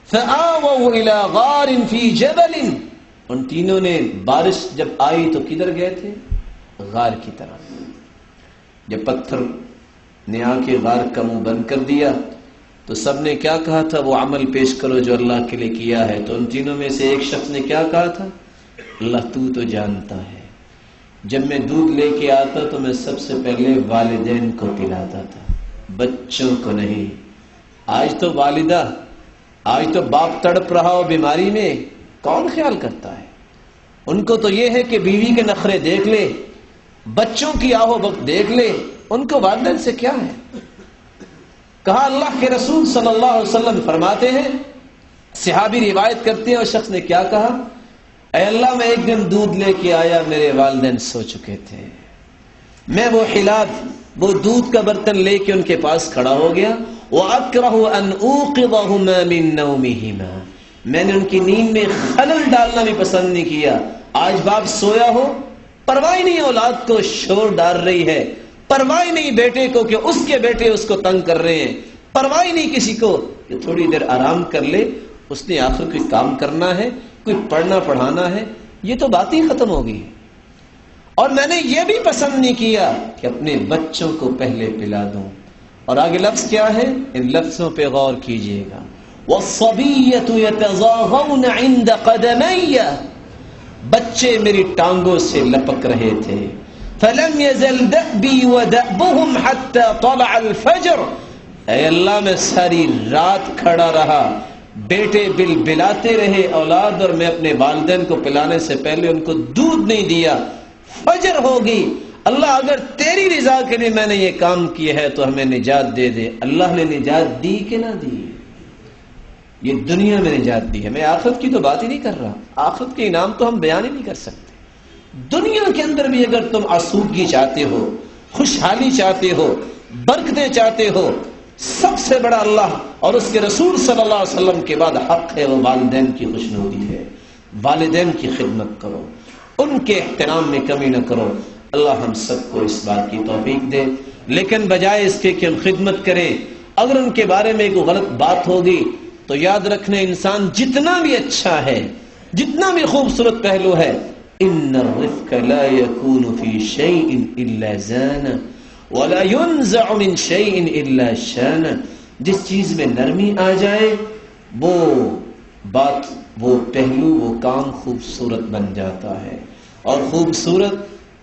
فآووا الى غار فی جبل، ان تینوں نے بارش جب آئی تو کدھر گئے تھے؟ غار کی طرف۔ جب پتھر نے آ کے غار کا منہ بند کر دیا تو سب نے کیا کہا تھا؟ وہ عمل پیش کرو جو اللہ کے لیے کیا ہے۔ تو ان تینوں میں سے ایک شخص نے کیا کہا تھا؟ اللہ تو جانتا ہے، جب میں دودھ لے کے آتا تو میں سب سے پہلے والدین کو پلاتا تھا، بچوں کو نہیں۔ آج تو والدہ، آج تو باپ تڑپ رہا ہو بیماری میں، کون خیال کرتا ہے؟ ان کو تو یہ ہے کہ بیوی کے نخرے دیکھ لے، بچوں کی آہو بک دیکھ لے، ان کو والدین سے کیا ہے؟ کہا اللہ کے رسول صلی اللہ علیہ وسلم فرماتے ہیں، صحابی روایت کرتے ہیں، اور شخص نے کیا کہا؟ اے اللہ، میں ایک دن دودھ لے کے آیا، میرے والدین سو چکے تھے، میں وہ حلاب، وہ دودھ کا برتن لے کے ان کے پاس کھڑا ہو گیا، وَأَكْرَهُ أَنْ أُوقِظَهُمَا مِن نَوْمِهِمَا، میں نے ان کی نیند میں خلل ڈالنا بھی پسند نہیں کیا۔ آج باپ سویا ہو، پرواہ نہیں اولاد کو شور ڈال رہی ہے، پرواہ نہیں بیٹے کو کہ اس کے بیٹے اس کو تنگ کر رہے ہیں، پرواہ نہیں کسی کو کہ تھوڑی دیر آرام کر لے، اس نے آخر کوئی کام کرنا ہے، کوئی پڑھنا پڑھانا ہے، یہ تو بات ہی ختم ہوگی۔ اور میں نے یہ بھی پسند نہیں کیا کہ اپنے بچوں کو پہلے پلا دوں۔ اور آگے لفظ کیا ہے؟ ان لفظوں پہ غور کیجئے گا، وَالصَّبِيَّةُ يَتَظَاهَرُونَ عِنْدَ قَدَمَيَّ، بچے میری ٹانگوں سے لپک رہے تھے، فَلَمْ يَزَلْ دَأْبِي وَدَأْبُهُمْ حَتَّى طَلَعَ الْفَجْرِ، اے اللہ میں ساری رات کھڑا رہا، بیٹے بل بلاتے رہے اولاد، اور میں اپنے والدین کو پلانے سے پہلے ان کو دودھ نہیں دیا، فجر ہوگی، اللہ اگر تیری رضا کے لیے میں نے یہ کام کیا ہے تو ہمیں نجات دے دے۔ اللہ نے نجات دی کہ نہ دی؟ یہ دنیا میں نجات دی ہے، میں آخرت کی تو بات ہی نہیں کر رہا، آخرت کے انعام تو ہم بیان ہی نہیں کر سکتے۔ دنیا کے اندر بھی اگر تم آسودگی چاہتے ہو، خوشحالی چاہتے ہو، برکتیں چاہتے ہو، سب سے بڑا اللہ اور اس کے رسول صلی اللہ علیہ وسلم کے بعد حق ہے وہ والدین کی خوشنودی ہے۔ والدین کی خدمت کرو، ان کے احترام میں کمی نہ کرو۔ اللہ ہم سب کو اس بات کی توفیق دے، لیکن بجائے اس کے کہ ہم خدمت کریں، اگر ان کے بارے میں کوئی غلط بات ہوگی تو یاد رکھنے انسان جتنا بھی اچھا ہے، جتنا بھی خوبصورت پہلو ہے، ان الرفق لا يكون في شيء الا زانه ولا ينزع من شيء الا شانه، جس چیز میں نرمی آ جائے وہ بات، وہ پہلو، وہ کام خوبصورت بن جاتا ہے۔ اور خوبصورت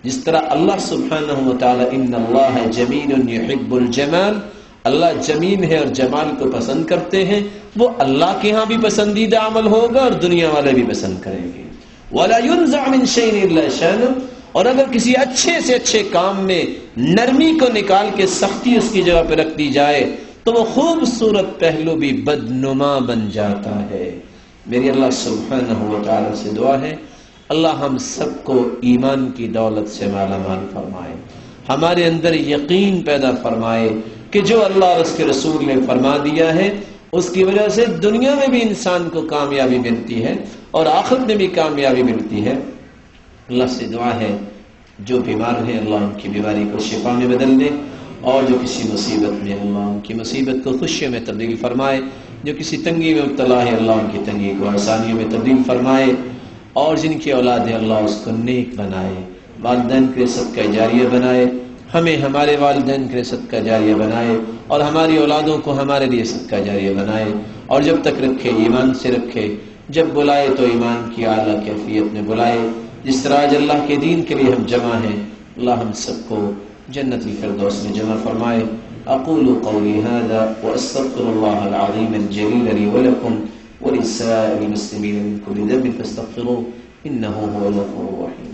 جس طرح اللہ سبحانہ وتعالی ان اللہ جمیل یحب الجمال، اللہ جمیل ہے اور جمال کو پسند کرتے ہیں، وہ اللہ کے ہاں بھی پسندیدہ عمل ہوگا اور دنیا والے بھی پسند کریں گے۔ وَلَا يُنزَعُ مِن شَيْءٍ إِلَّا شَانَهُ، اور اگر کسی اچھے سے اچھے کام میں نرمی کو نکال کے سختی اس کی جگہ پہ رکھ دی جائے تو وہ خوبصورت پہلو بھی بدنما بن جاتا ہے۔ میری اللہ سبحانہ وتعالی سے دعا ہے، اللہ ہم سب کو ایمان کی دولت سے مالا مال فرمائے، ہمارے اندر یقین پیدا فرمائے کہ جو اللہ اور اس کے رسول نے فرما دیا ہے اس کی وجہ سے دنیا میں بھی انسان کو کامیابی ملتی ہے اور آخرت میں بھی کامیابی ملتی ہے۔ اللہ سے دعا ہے جو بیمار ہیں اللہ ان کی بیماری کو شفا میں بدل دے، اور جو کسی مصیبت میں اللہ ان کی مصیبت کو خوشیوں میں تبدیل فرمائے، جو کسی تنگی میں مبتلا ہے اللہ ان کی تنگی کو آسانیوں میں تبدیل فرمائے، اور جن کی اولاد ہے اللہ اس کو نیک بنائے، والدین کے صدقہ جاریہ بنائے، ہمیں ہمارے والدین کے لیے صدقہ جاریہ بنائے، اور ہماری اولادوں کو ہمارے لیے صدقہ جاریہ بنائے، اور جب تک رکھے ایمان سے رکھے، جب بلائے تو ایمان کی اعلیٰ کیفیت میں بلائے۔ جس طرح آج اللہ کے دین کے لیے ہم جمع ہیں، اللہ ہم سب کو جنت الفردوس میں جمع فرمائے۔ اقول قولی هذا واستغفر الله العظيم الجليل لي ولكم ولسائر المسلمين من كل ذنب فاستغفروه انه هو الغفور الرحيم۔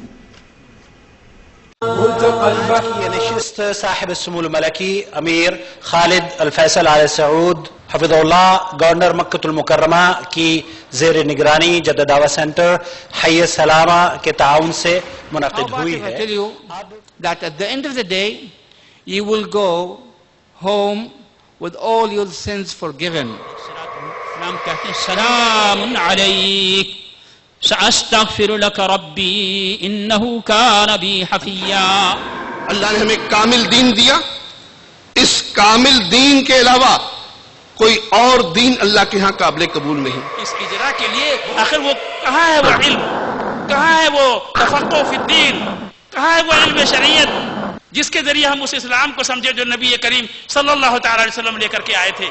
یہ نشست صاحب السمو الملکی امیر خالد الفیصل آل سعود حفظ اللہ گورنر مکہ المکرمہ کی زیر نگرانی جدہ دعوی سینٹر حی السلامہ کے تعاون سے منعقد ہوئی ہے۔ I tell you that at the end of the day you will go home with all your sins forgiven. سلام علیک سأستغفر لك ربی انہو کان بی حفیا۔ اللہ نے ہمیں کامل دین دیا، اس کامل دین کے علاوہ کوئی اور دین اللہ کے ہاں قابل قبول نہیں. اس اجرا کے لیے آخر وہ کہاں ہے وہ علم، کہاں ہے وہ تفقہ فی الدین، کہاں ہے وہ علم شریعت جس کے ذریعے ہم اس اسلام کو سمجھے جو نبی کریم صلی اللہ تعالی علیہ وسلم لے کر کے آئے تھے.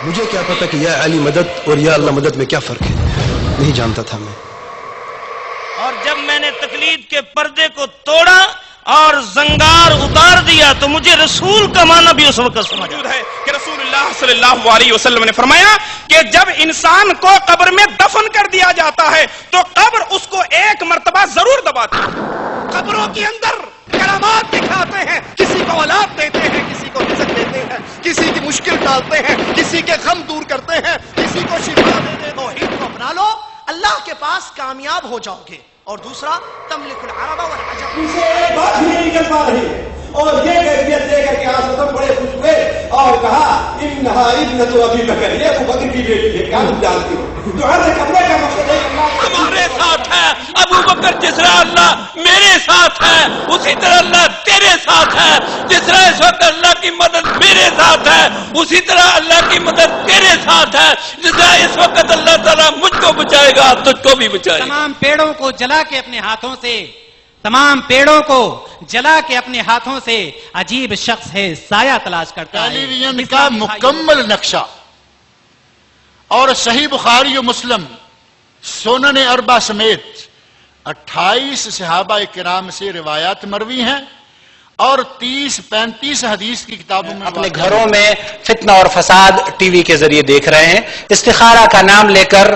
مجھے کیا پتا کہ یا علی مدد اور یا اللہ مدد میں کیا فرق ہے، نہیں جانتا تھا میں. اور جب میں نے تقلید کے پردے کو توڑا اور زنگار اتار دیا تو مجھے رسول کا معنی بھی اس وقت سمجھ ہے کہ رسول اللہ صلی اللہ علیہ وسلم نے فرمایا کہ جب انسان کو قبر میں دفن کر دیا جاتا ہے تو قبر اس کو ایک مرتبہ ضرور دباتی ہے. قبروں کے اندر کرامات دکھاتے ہیں، کسی کو اولاد دیتے ہیں، کسی کو رزق دیتے ہیں، کسی کی مشکل ٹالتے ہیں، کسی کے غم دور کرتے ہیں، کسی کو شفا دیتے ہیں. توحید کو اپنا لو، اللہ کے پاس کامیاب ہو جاؤ گے. اور دوسرا تملک العرب والعجم. اسے ایک بات بھی نہیں نکل پا رہی ہے اور یہ کیفیت دے کر کے آپ سب بڑے خوش ہوئے اور کہا انہا ابنۃ ابی بکر، یہ ابو بکر کی بیٹی ہے. کیا تم جانتی ہو جو ہر کمرے کا مقصد ہے ہمارے ساتھ ہے ابو بکر، جس طرح اللہ میرے ساتھ ہے اسی طرح اللہ تیرے ساتھ ہے. جس طرح اس وقت اللہ کی مدد میرے ساتھ ہے اسی طرح اللہ کی مدد تیرے ساتھ ہے. جس طرح اس وقت اللہ تعالیٰ مجھ کو بچائے گا تجھ کو بھی بچائے گا. تمام پیڑوں کو جلا کے اپنے ہاتھوں سے، تمام پیڑوں کو جلا کے اپنے ہاتھوں سے عجیب شخص ہے سایہ تلاش کرتا ہے. ٹیلی ویژن کا مکمل نقشہ اور صحیح بخاری و مسلم، سنن اربع سمیت 28 صحابہ کرام سے روایات مروی ہیں اور 30-35 حدیث کی کتابوں میں. اپنے گھروں میں فتنہ اور فساد ٹی وی کے ذریعے دیکھ رہے ہیں. استخارہ کا نام لے کر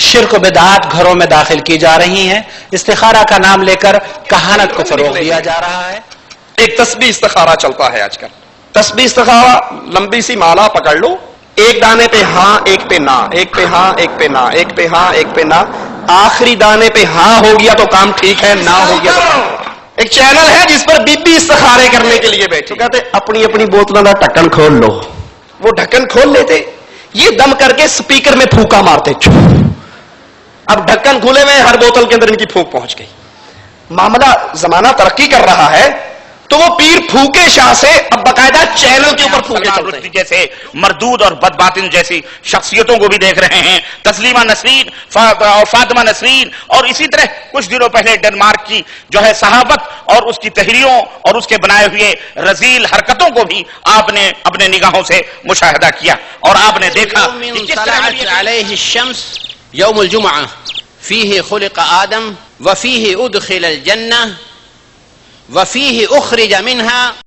شرک و بدعات گھروں میں داخل کی جا رہی ہیں. استخارہ کا نام لے کر کہانت کو فروغ دیا جا رہا ہے. ایک تسبیح استخارہ چلتا ہے آج کل. تسبیح استخارہ لمبی سی مالا پکڑ لو، ایک دانے پہ ہاں ایک پہ نہ، ایک پہ ہاں ایک پہ نہ، ایک پہ ہاں ایک پہ نہ، آخری دانے پہ ہاں ہو گیا تو کام ٹھیک ہے، نہ ہو گیا تو. ایک چینل ہے جس پر بی بی استخارے کرنے کے لیے بیٹھے، کہتے اپنی اپنی بوتلوں کا ڈھکن کھول لو. وہ ڈھکن کھول لیتے، یہ دم کر کے سپیکر میں پھونکا مارتے. اب ڈھکن کھولے ہوئے ہر بوتل کے اندر ان کی پھونک پہنچ گئی. معاملہ زمانہ ترقی کر رہا ہے تو وہ پیر پھونکے شاہ سے اب باقاعدہ چینل کے اوپر پھونکے چلتے ہیں. جیسے مردود اور بدباطن جیسی شخصیتوں کو بھی دیکھ رہے ہیں، تسلیمہ نسرین اور فاطمہ نسرین، اور اسی طرح کچھ دنوں پہلے ڈنمارک کی جو ہے صحابت اور اس کی تحریروں اور اس کے بنائے ہوئے رذیل حرکتوں کو بھی آپ نے اپنے نگاہوں سے مشاہدہ کیا اور آپ نے دیکھا کہ کس طرح علیہ الشمس یوم الجمعہ فیہ خلق آدم وفیہ ادخل الجنہ وفیہ اخرج منها